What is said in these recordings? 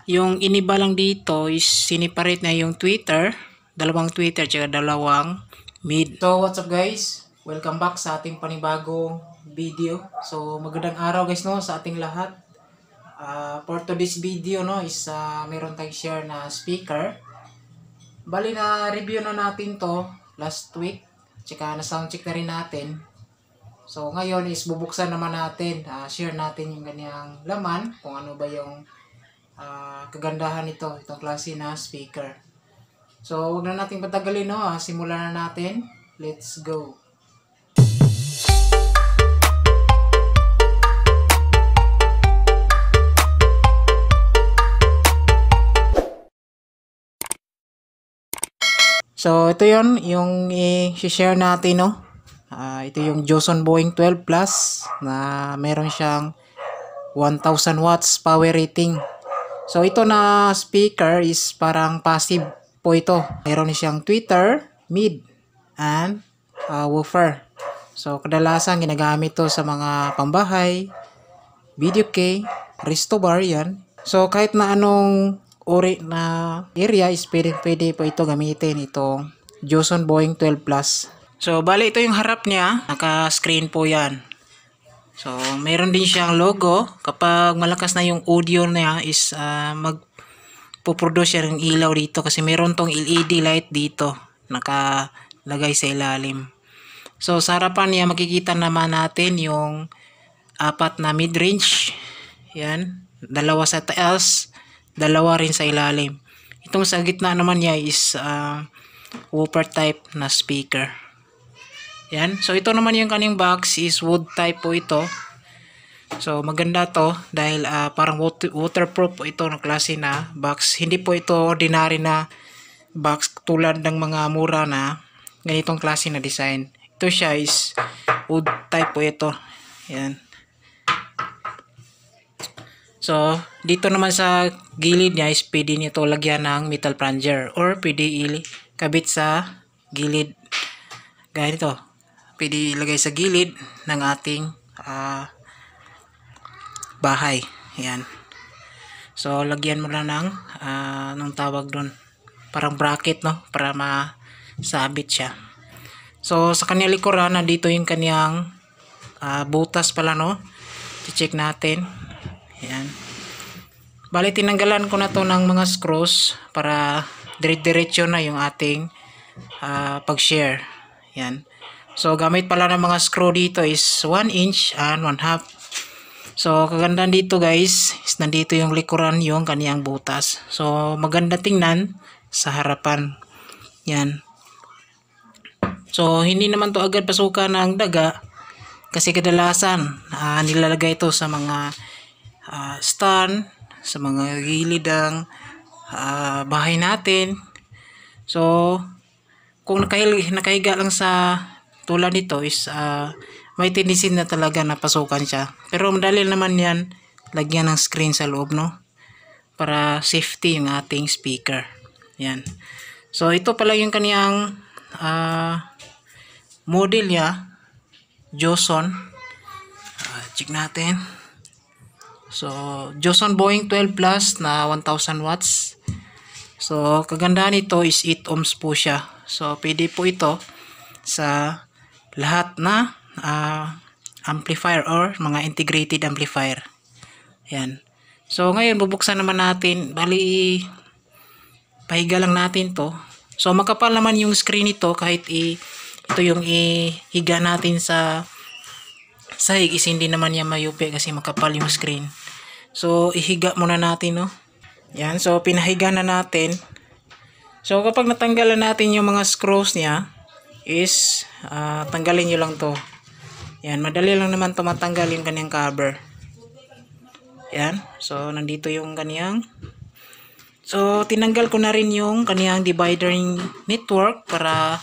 Yung iniba lang dito is siniparate na yung tweeter, dalawang tweeter tsaka dalawang mid. So what's up guys? Welcome back sa ating panibagong video. So magandang araw guys no sa ating lahat. For today's video no is meron tayong share na speaker. Bali na review na natin to last week. Tsaka na soundcheck na rin natin. So ngayon is bubuksan naman natin. Share natin yung ganyang laman. Kung ano ba yung kagandahan nito. Itong klase na speaker. So huwag na natin patagalin no. Simulan na natin. Let's go. So, ito yon yung i-share natin, no? Ito yung Joson Boeing 12 Plus na meron siyang 1000 watts power rating. So, ito na speaker is parang passive po ito. Meron siyang tweeter, mid, and woofer. So, kadalasan ginagamit to sa mga pambahay, video key, resto bar, yan. So, kahit na anong uri na area is pwede po ito gamitin itong Joson Boeing 12 Plus. So bali ito yung harap niya, naka-screen po yan. So meron din siyang logo. Kapag malakas na yung audio niya is magpo-produce siya ng ilaw dito kasi meron tong LED light dito nakalagay sa ilalim. So sa harapan niya makikita naman natin yung apat na mid-range. Yan, dalawa sa taas, dalawa rin sa ilalim. Itong sa gitna naman niya is woofer type na speaker. Yan. So ito naman yung kaning box is wood type po ito. So maganda to dahil parang waterproof po ito na klase na box. Hindi po ito ordinary na box tulad ng mga mura na ganitong klase na design. Ito siya is wood type po ito. Yan. So, dito naman sa gilid niya is pwede nito lagyan ng metal plunger or pwede ikabit sa gilid. Gaya nito. Pwede ilagay sa gilid ng ating bahay. Ayan. So, lagyan mo na ng anong tawag doon. Parang bracket, no? Para masabit siya. So, sa kanya likuran, nandito yung kanyang butas pala, no? I-check natin. Ayan. Bali tinanggalan ko na to ng mga screws para dire-diretso na yung ating pag-share. Ayan. So gamit pala ng mga screw dito is 1 inch and 1/2. So kagandaan dito guys is nandito yung likuran yung kaniyang butas. So maganda tingnan sa harapan. Yan. So hindi naman to agad pasukan ng daga kasi kadalasan nilalagay ito sa mga stand sa mga gilid ng bahay natin. So kung nakahiga lang sa tulad nito is may tendency na talaga na pasukan siya. Pero madali naman yan lagyan ng screen sa loob, no? Para safety yung ating speaker. Yan. So ito pala yung kaniyang model niya, Joson. Check natin. So, Joson Boeing 12 Plus na 1000 watts. So, kagandahan nito is 8 ohms po siya. So, pwede po ito sa lahat na amplifier or mga integrated amplifier. Yan. So, ngayon bubuksan naman natin. Bali, pahiga lang natin to. So, makapal naman yung screen nito kahit ito yung ihiga natin sa sahig is hindi naman niya mayupi kasi makapal yung screen. So ihiga muna natin, no. Yan, so pinahiga na natin. So kapag natanggalan natin yung mga screws niya is tanggalin nyo lang to. Yan, madali lang naman to matanggal yung kanyang cover. Yan, so nandito yung kanyang. So tinanggal ko na rin yung kanyang divider network para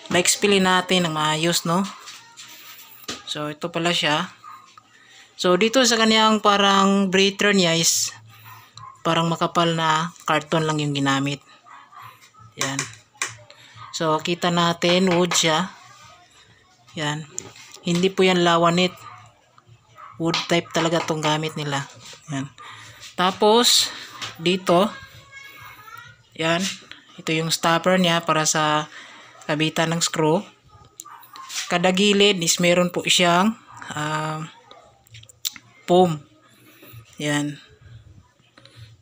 ma-explain natin ng maayos, no. So ito pala siya. So dito sa kanyang parang breather niya is parang makapal na karton lang yung ginamit. Yan. So kita natin wood siya. Yan. Hindi po yan lawanit. Wood type talaga tong gamit nila. Yan. Tapos dito, yan, ito yung stopper niya para sa kabitan ng screw. Kada gilid is meron po siyang foam. Yan.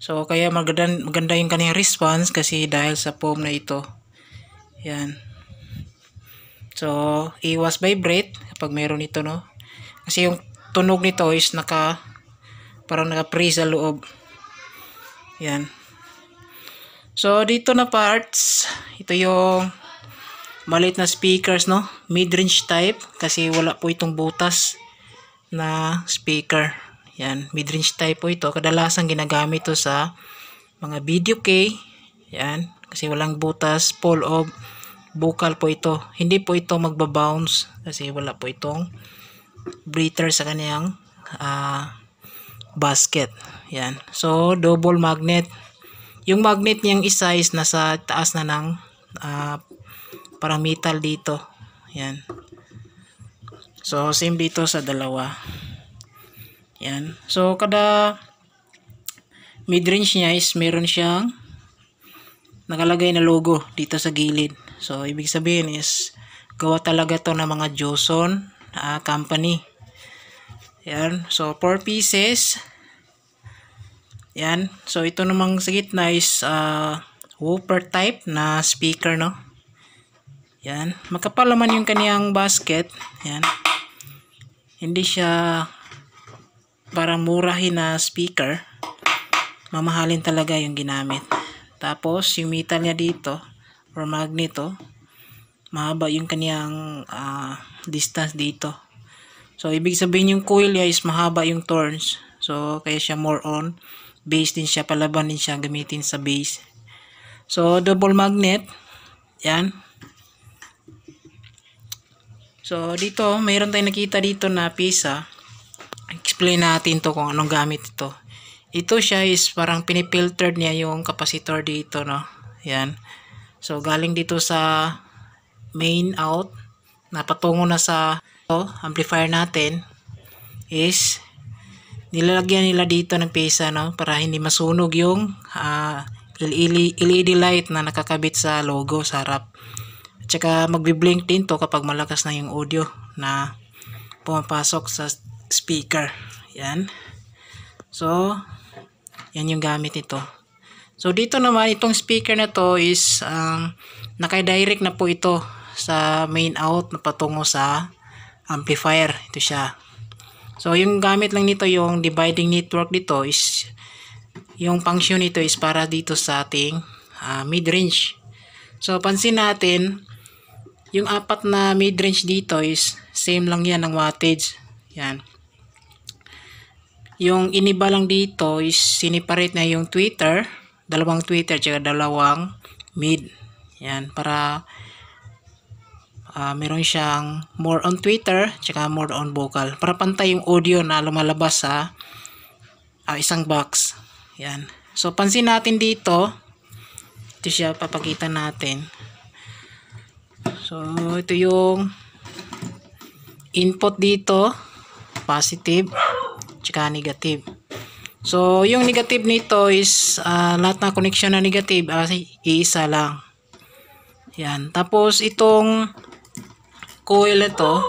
So kaya maganda yung kanyang response kasi dahil sa foam na ito. Yan. So iwas vibrate kapag meron ito, no? Kasi yung tunog nito is parang naka-freeze sa loob. Yan. So dito na parts, ito yung maliit na speakers, no? Mid-range type kasi wala po itong butas na speaker. Yan, mid-range type po ito. Kadalasan ginagamit to sa mga video key. Yan, kasi walang butas, full of vocal po ito. Hindi po ito magbabounce kasi wala po itong breather sa kanyang basket. Yan. So, double magnet. Yung magnet niyang isa is nasa taas na ng parang metal dito. Yan. So, same dito sa dalawa. Yan. So, kada mid-range niya is meron siyang nakalagay na logo dito sa gilid. So, ibig sabihin is gawa talaga to ng mga Joson company. Yan. So, 4 pieces. Yan. So, ito namang sa gitna is woofer type na speaker, no? Yan. Makapal naman yung kaniyang basket. Yan. Hindi siya parang murahin na speaker. Mamahalin talaga yung ginamit. Tapos, yung metal niya dito, or magneto, mahaba yung kaniyang distance dito. So, ibig sabihin yung coil niya is mahaba yung turns. So, kaya siya more on base din siya, palaban din siya gamitin sa base. So, double magnet. Yan. So, dito, mayroon tayong nakita dito na pisa. Explain natin to kung anong gamit ito. Ito siya is parang pinipiltered niya yung capacitor dito, no? Yan. So, galing dito sa main out na patungo na sa amplifier natin is nilalagyan nila dito ng pisa, no? Para hindi masunog yung LED light na nakakabit sa logo sa harap. At saka magbi-blink din to kapag malakas na yung audio na pumapasok sa speaker. Yan. So, yan yung gamit nito. So, dito naman, itong speaker na to is naka-direct na po ito sa main out na patungo sa amplifier. Ito siya. So, yung gamit lang nito, yung dividing network dito is, yung function nito is para dito sa ating mid-range. So, pansin natin, yung apat na mid-range dito is same lang yan ng wattage. Yan. Yung iniba lang dito is siniparate na yung tweeter, dalawang tweeter, tsaka dalawang mid. Yan, para meron siyang more on tweeter, tsaka more on vocal. Para pantay yung audio na lumalabas sa isang box. Yan. So, pansin natin dito, ito siya, papakita natin. So, ito yung input dito, positive, tsaka negative. So, yung negative nito is lahat na connection na negative iisa lang. Yan. Tapos, itong coil ito,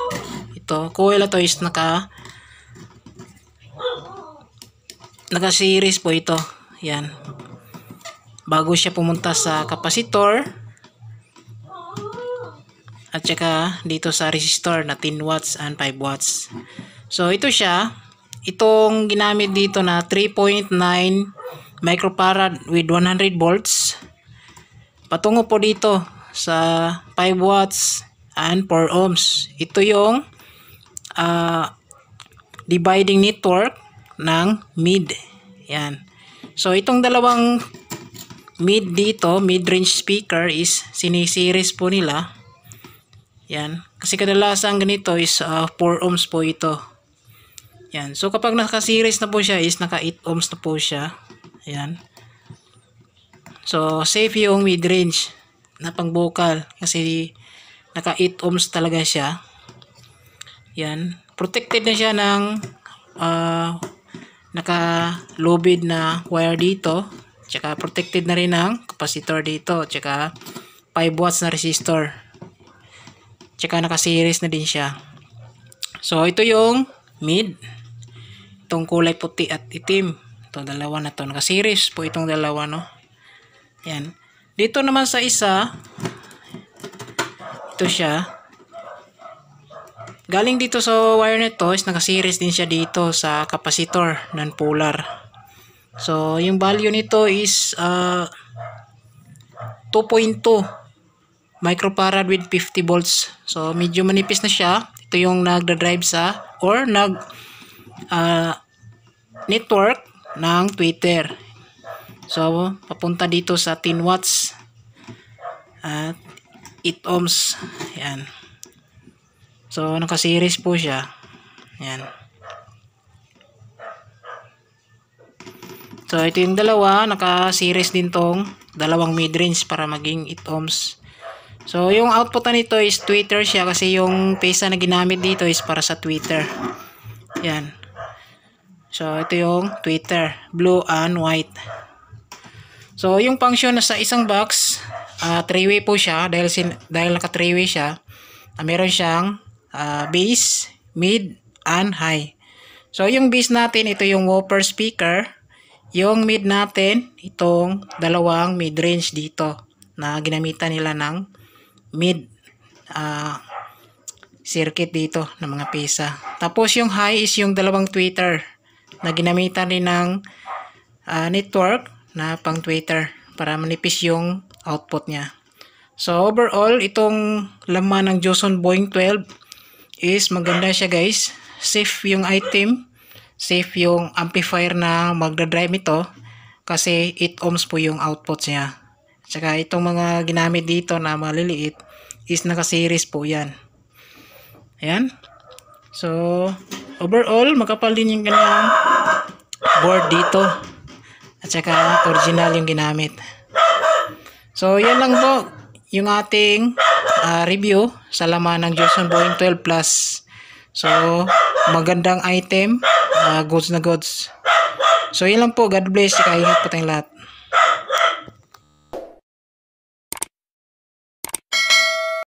coil ito is naka-series po ito. Yan. Bago siya pumunta sa capacitor at saka dito sa resistor na 10 watts and 5 watts. So, ito siya. Itong ginamit dito na 3.9 microfarad with 100 volts. Patungo po dito sa 5 watts and 4 ohms. Ito yung dividing network ng mid. Yan. So, itong dalawang mid dito, mid-range speaker is sinisiris po nila. Yan. Kasi kadalasan ganito is 4 ohms po ito. Yan. So, kapag naka-series na po siya is naka 8 ohms na po siya. Yan. So, safe yung mid-range na pang vocal kasi naka 8 ohms talaga siya. Yan. Protected na siya ng naka-lubid na wire dito. Tsaka protected na rin ng capacitor dito. Tsaka 5 watts na resistor. Tsaka naka-series na din siya. So ito yung mid. Itong kulay puti at itim. Itong dalawa na to. Naka-series po itong dalawa, no? Yan. Dito naman sa isa, ito siya. Galing dito sa wire nito is naka-series din siya dito sa capacitor non-polar. So yung value nito is 2.2 microfarad with 50 volts. So medyo manipis na siya. Ito yung nagda-drive sa or network ng Twitter. So papunta dito sa 10 watts at 8 ohms. Yan. So naka-series po siya. Yan. So ito yung dalawa, naka-series din tong dalawang mid-range para maging 8 ohms. So yung output na nito is tweeter siya kasi yung pesa na ginamit dito is para sa tweeter. Yan. So ito yung tweeter, blue and white. So yung function na sa isang box, 3-way po siya dahil naka 3-way siya. Meron siyang bass, mid, and high. So yung bass natin, ito yung woofer speaker. Yung mid natin, itong dalawang mid-range dito na ginamitan nila ng mid circuit dito ng mga pesa. Tapos yung high is yung dalawang tweeter na ginamitan rin ng network na pang tweeter para manipis yung output niya. So overall, itong laman ng Joson Boeing 12 is maganda siya guys. Safe yung item. Safe yung amplifier na magdadrive ito kasi 8 ohms po yung output niya. Tsaka itong mga ginamit dito na maliliit is naka-series po yan. Ayan. So, overall, makapal din yung kanyang board dito. At saka original yung ginamit. So, yan lang po yung ating review sa laman ng Joson Boeing 12 Plus. So, magandang item. Goods na goods. So, yun lang po. God bless. Ingat po tayong lahat.